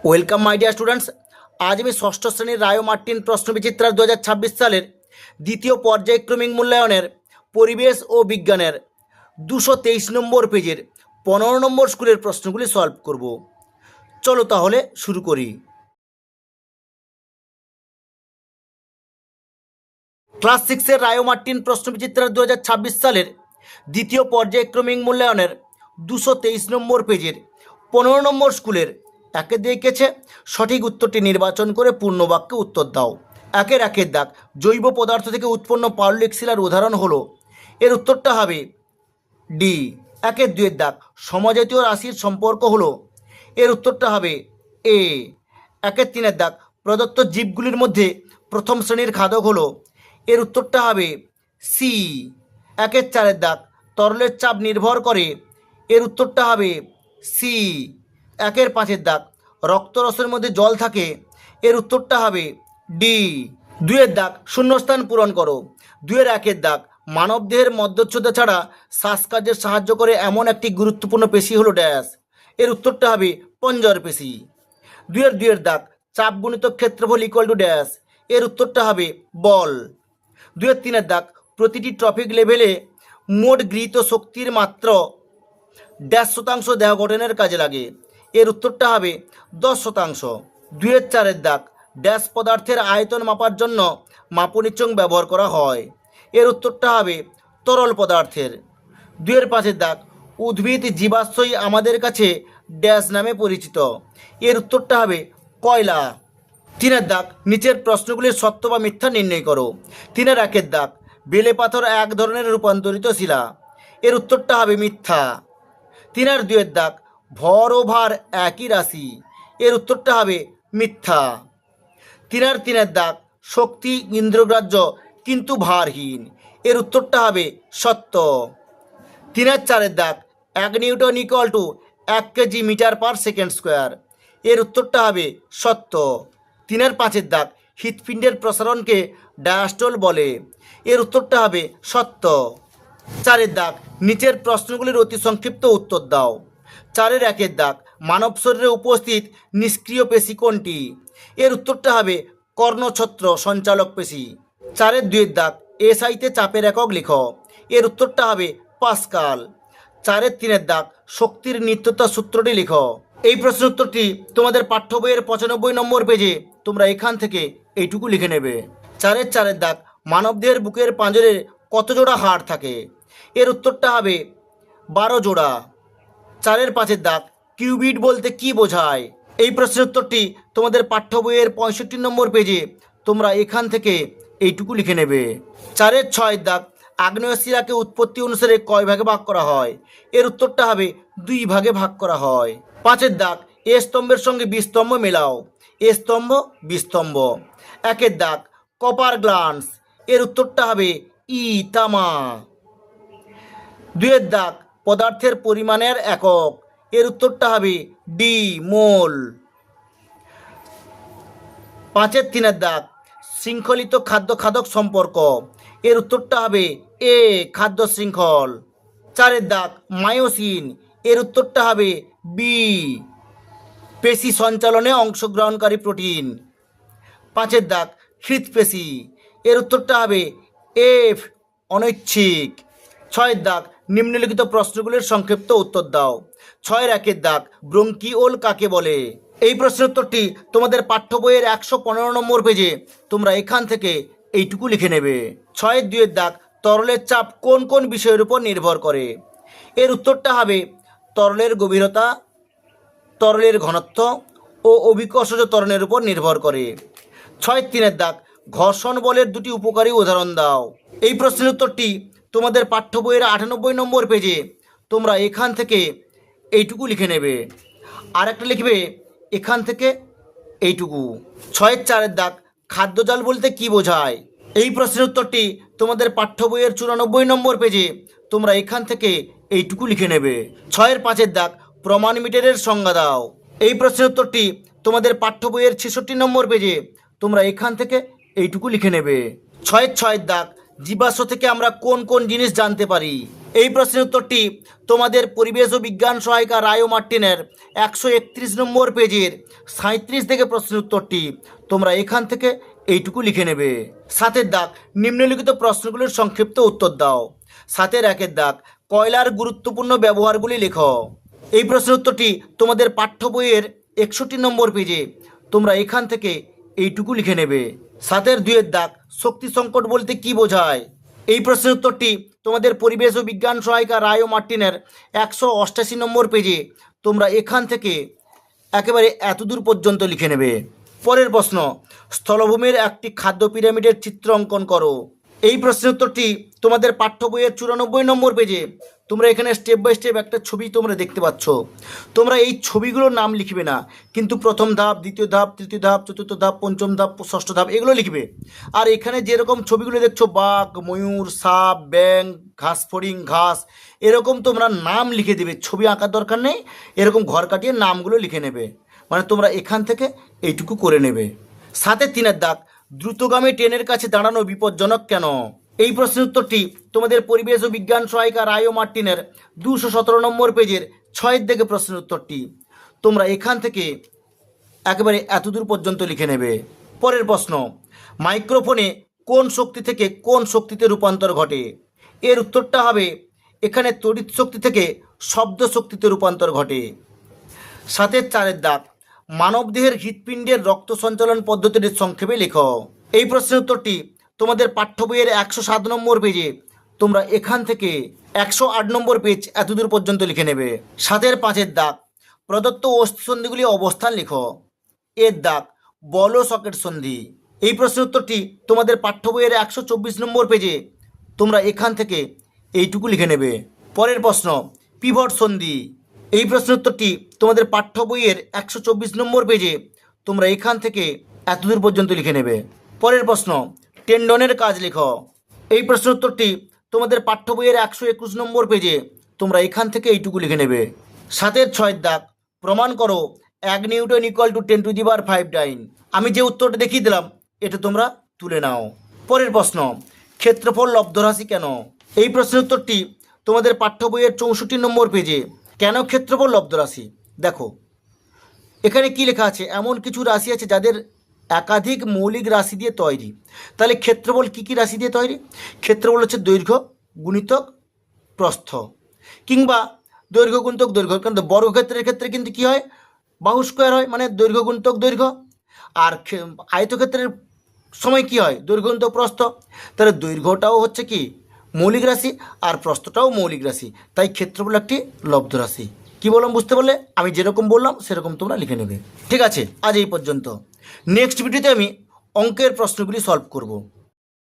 Welcome my dear students. আজ আমি ষষ্ঠ শ্রেণীর রায় মার্টিন প্রশ্নবিচিত্রার 2026 সালের দ্বিতীয় পর্যায়ক্রমিক মূল্যায়নের পরিবেশ ও বিজ্ঞানের 223 নম্বর পেজের 15 নম্বর স্কুলের প্রশ্নগুলি সলভ করব। চলো তাহলে শুরু করি। ক্লাস 6-এর রায় মার্টিন প্রশ্নবিচিত্রার 2026 সালের দ্বিতীয় পর্যায়ক্রমিক মূল্যায়নের 223 নম্বর পেজের 15 নম্বর স্কুলের একে দিয়েছে সঠিক উত্তরটি নির্বাচন করে পূর্ণ বাক্যে উত্তর দাও। একের দাগ, জৈব পদার্থ থেকে উৎপন্ন পারলিক শিলার উদাহরণ হলো, এর উত্তরটা হবে ডি। দুয়ের দাগ, সমজাতীয় রাশির সম্পর্ক হলো, এর উত্তরটা হবে এ। তিনের দাগ, প্রদত্ত জীবগুলির মধ্যে প্রথম শ্রেণীর খাদক হলো, এর উত্তরটা হবে সি। চারের দাগ, তরলের চাপ নির্ভর করে, এর উত্তরটা হবে সি। পাঁচের দাগ, রক্তরসের মধ্যে জল থাকে, এর উত্তরটা হবে ডি। দুয়ের দাগ, শূন্যস্থান পূরণ করো। একের দাগ, মানবদেহের মধ্যচ্ছদা ছাড়া শ্বাসকার্যের সাহায্য করে এমন একটি গুরুত্বপূর্ণ পেশি হলো ড্যাশ, এর উত্তরটা হবে পঞ্জর পেশি। দুয়ের দাগ, চাপ গুণিত ক্ষেত্রফল ইকুয়াল টু ড্যাশ, এর উত্তরটা হবে বল। তিনের দাগ, প্রতিটি ট্রফিক লেভেলে মোট গৃহীত শক্তির মাত্র ড্যাশ শতাংশ দেহ গঠনের কাজে লাগে, এর উত্তরটা হবে 10%। চারের দাগ, ড্যাশ পদার্থের আয়তন মাপার জন্য মাপনী চোঙ ব্যবহার করা হয়, এর উত্তরটা হবে তরল পদার্থের। পাঁচের দাগ, উদ্ভিদ জীবাশ্মই আমাদের কাছে ড্যাশ নামে পরিচিত, এর উত্তরটা হবে কয়লা। তিনের দাগ, নিচের প্রশ্নগুলির সত্য বা মিথ্যা নির্ণয় করো। একের দাগ, বেলে পাথর এক ধরনের রূপান্তরিত শিলা, এর উত্তরটা হবে মিথ্যা। দুয়ের দাগ, ভর ও ভার একই রাশি, এর উত্তরটা হবে মিথ্যা। তিনের দাগ, শক্তি ইন্দ্রগ্রাহ্য কিন্তু ভারহীন, এর উত্তরটা হবে সত্য। চারের দাগ, 1 newton equal to 1 KG metre per second square, এর উত্তরটা হবে সত্য। পাঁচের দাগ, হৃৎপিণ্ডের প্রসারণকে ডায়াস্টল বলে, এর উত্তরটা হবে সত্য। চারের দাগ, নিচের প্রশ্নগুলির অতি সংক্ষিপ্ত উত্তর দাও। একের দাগ, মানব শরীরে উপস্থিত নিষ্ক্রিয় পেশি কোনটি, এর উত্তরটা হবে কর্ণছত্র সঞ্চালক পেশি। দুয়ের দাগ, এসআইতে চাপের একক লিখো, এর উত্তরটা হবে পাস্কাল। তিনের দাগ, শক্তির নিত্যতা সূত্রটি লিখো। এই প্রশ্নের উত্তরটি তোমাদের পাঠ্য বইয়ের 95 নম্বর পেজে তোমরা এখান থেকে এইটুকু লিখে নেবে। চারের দাগ, মানবদেহের বুকের পাঁজরে কত জোড়া হাড় থাকে, এর উত্তরটা হবে 12 জোড়া। পাঁচের দাগ, কিউবিট বলতে কি বোঝায়, এই প্রশ্নের উত্তরটি তোমাদের পাঠ্য বইয়ের 65 নম্বর পেজে তোমরা এখান থেকে এইটুকু লিখে নেবে। ছয়ের দাগ, আগ্নেয় শিলাকে উৎপত্তি অনুসারে কয় ভাগে ভাগ করা হয়, এর উত্তরটা হবে 2 ভাগে ভাগ করা হয়। পাঁচের দাগ, এ স্তম্ভের সঙ্গে বি স্তম্ভ মেলাও, এ স্তম্ভ বি স্তম্ভ। একের দাগ, কপার গ্লান্স, এর উত্তরটা হবে ই তামা। দুয়ের দাগ, পদার্থের পরিমাণের একক, এর উত্তরটা হবে ডি মোল। তিনের দাগ, শৃঙ্খলিত খাদ্য খাদক সম্পর্ক, এর উত্তরটা হবে এ খাদ্য শৃঙ্খল। চারের দাগ, মায়োসিন, এর উত্তরটা হবে বি পেশি সঞ্চালনে অংশগ্রহণকারী প্রোটিন। পাঁচের দাগ, হৃৎপেশি, এর উত্তরটা হবে এফ অনৈচ্ছিক। ছয়ের দাগ, নিম্নলিখিত প্রশ্নগুলির সংক্ষিপ্ত উত্তর দাও। একের দাগ, ব্রঙ্কিওল কাকে বলে, এই প্রশ্নের উত্তরটি তোমাদের পাঠ্য বইয়ের 115 নম্বর পেজে তোমরা এখান থেকে এইটুকু লিখে নেবে। দুয়ের দাগ, তরলের চাপ কোন কোন বিষয়ের উপর নির্ভর করে, এর উত্তরটা হবে তরলের গভীরতা, তরলের ঘনত্ব ও অভিকর্ষজ ত্বরণের উপর নির্ভর করে। তিনের দাগ, ঘর্ষণ বলের 2টি উপকারী উদাহরণ দাও, এই প্রশ্নের উত্তরটি তোমাদের পাঠ্য বইয়ের 98 নম্বর পেজে তোমরা এখান থেকে এইটুকু লিখে নেবে। আর একটা লিখবে এখান থেকে এইটুকু। চারের দাগ, খাদ্যজাল বলতে কি বোঝায়, এই প্রশ্নের উত্তরটি তোমাদের পাঠ্য বইয়ের 94 নম্বর পেজে তোমরা এখান থেকে এইটুকু লিখে নেবে। পাঁচের দাগ, প্রমাণ মিটারের সংজ্ঞা দাও, এই প্রশ্নের উত্তরটি তোমাদের পাঠ্য বইয়ের 66 নম্বর পেজে তোমরা এখান থেকে এইটুকু লিখে নেবে। ছয়ের দাগ, জীবাশ্ম থেকে আমরা কোন কোন জিনিস জানতে পারি, এই প্রশ্নের উত্তরটি তোমাদের পরিবেশ ও বিজ্ঞান সহায়িকা রায় ও মার্টিনের 131 নম্বর পেজের 37 থেকে প্রশ্নের উত্তরটি তোমরা এখান থেকে এইটুকু লিখে নেবে। 7 দাগ, নিম্নলিখিত প্রশ্নগুলির সংক্ষিপ্ত উত্তর দাও। 7 1 দাগ, কয়লার গুরুত্বপূর্ণ ব্যবহারগুলি লেখো। এই প্রশ্নের উত্তরটি তোমাদের পাঠ্য বইয়ের 61 নম্বর পেজে তোমরা এখান থেকে এইটুকু লিখে নেবে। 7 2 দাগ, শক্তি সংকট বলতে কি বোঝায়। এই প্রশ্নের উত্তরটি তোমাদের পরিবেশ ও বিজ্ঞান সহায়িকা রায় ও মার্টিনের 188 নম্বর পেজে তোমরা এখান থেকে একেবারে এতদূর পর্যন্ত লিখে নেবে। পরের প্রশ্ন, স্থলভূমির একটি খাদ্য পিরামিডের চিত্র অঙ্কন করো। এই প্রশ্নের উত্তরটি তোমাদের পাঠ্য বইয়ের 94 নম্বর পেজে তোমরা এখানে স্টেপ বাই স্টেপ একটা ছবি তোমরা দেখতে পাচ্ছ। তোমরা এই ছবিগুলোর নাম লিখবে না, কিন্তু প্রথম ধাপ, দ্বিতীয় ধাপ, তৃতীয় ধাপ, চতুর্থ ধাপ, পঞ্চম ধাপ, ষষ্ঠ ধাপ এগুলো লিখবে। আর এখানে যেরকম ছবিগুলো দেখছো, বাঘ, ময়ূর, সাপ, ব্যাং, ঘাস ফড়িং, ঘাস, এরকম তোমরা নাম লিখে দেবে। ছবি আঁকার দরকার নেই, এরকম ঘর কাটিয়ে নামগুলো লিখে নেবে। মানে তোমরা এখান থেকে এইটুকু করে নেবে। 7 3 দাগ, দ্রুতগামী ট্রেনের কাছে দাঁড়ানো বিপজ্জনক কেন। এই প্রশ্নের উত্তরটি তোমাদের পরিবেশ ও বিজ্ঞান সহায়িকা রায় ও মার্টিনের 217 নম্বর পেজের 6 থেকে প্রশ্নের উত্তরটি তোমরা এখান থেকে একেবারে এতদূর পর্যন্ত লিখে নেবে। পরের প্রশ্ন, মাইক্রোফোনে কোন শক্তি থেকে কোন শক্তিতে রূপান্তর ঘটে। এর উত্তরটা হবে এখানে তড়িৎ শক্তি থেকে শব্দ শক্তিতে রূপান্তর ঘটে। 7 4 দাগ, মানবদেহের হৃৎপিণ্ডের রক্ত সঞ্চালন পদ্ধতির সংক্ষেপে লেখো। এই প্রশ্নের উত্তরটি তোমাদের পাঠ্য বইয়ের 107 নম্বর পেজে তোমরা এখান থেকে 108 নম্বর পেজ এতদূর পর্যন্ত লিখে নেবে। 7 5 দাগ, প্রদত্ত অস্থিসন্ধিগুলি অবস্থান লেখো। এর দাগ, বল ও সকেট সন্ধি। এই প্রশ্নের উত্তরটি তোমাদের পাঠ্য বইয়ের 124 নম্বর পেজে তোমরা এখান থেকে এইটুকু লিখে নেবে। পরের প্রশ্ন, পিভট সন্ধি। এই প্রশ্নের উত্তরটি তোমাদের পাঠ্য বইয়ের 124 নম্বর পেজে তোমরা এখান থেকে এতদূর পর্যন্ত লিখে নেবে। পরের প্রশ্ন, টেন্ডনের কাজ লেখো। এই প্রশ্নের উত্তরটি তোমাদের পাঠ্য বইয়ের 121 নম্বর পেজে তোমরা এখান থেকে এইটুকু লিখে নেবে। 7 6 দাগ, প্রমাণ করো 1 নিউটন ইকুয়াল টু 10⁵ ডাইন। আমি যে উত্তরটা দেখিয়ে দিলাম এটা তোমরা তুলে নাও। পরের প্রশ্ন, ক্ষেত্রফল লব্ধরাশি কেন। এই প্রশ্নের উত্তরটি তোমাদের পাঠ্য বইয়ের 64 নম্বর পেজে। কেন ক্ষেত্রফল লব্ধরাশি? দেখো এখানে কি লেখা আছে, এমন কিছু রাশি আছে যাদের একাধিক মৌলিক রাশি দিয়ে তৈরি। তাহলে ক্ষেত্রফল কী কী রাশি দিয়ে তৈরি? ক্ষেত্রফল হচ্ছে দৈর্ঘ্য গুণিতক প্রস্থ, কিংবা দৈর্ঘ্য গুণিতক দৈর্ঘ্য। কারণ বর্গক্ষেত্রের ক্ষেত্রে কিন্তু কী হয়, বাহু স্কোয়ার হয়, মানে দৈর্ঘ্য গুণিতক দৈর্ঘ্য। আর আয়তক্ষেত্রের সময় কী হয়, দৈর্ঘ্য গুণিতক প্রস্থ। তাহলে দৈর্ঘ্যটাও হচ্ছে কি মৌলিক রাশি, আর প্রস্থটাও মৌলিক রাশি। তাই ক্ষেত্রফল একটি লব্ধ রাশি। কী বললাম বুঝতে পারলে? আমি যেরকম বললাম সেরকম তোমরা লিখে নেবে। ঠিক আছে, আজ এই পর্যন্ত। নেক্সট ভিডিওতে আমি অঙ্কের প্রশ্নগুলি সলভ করব।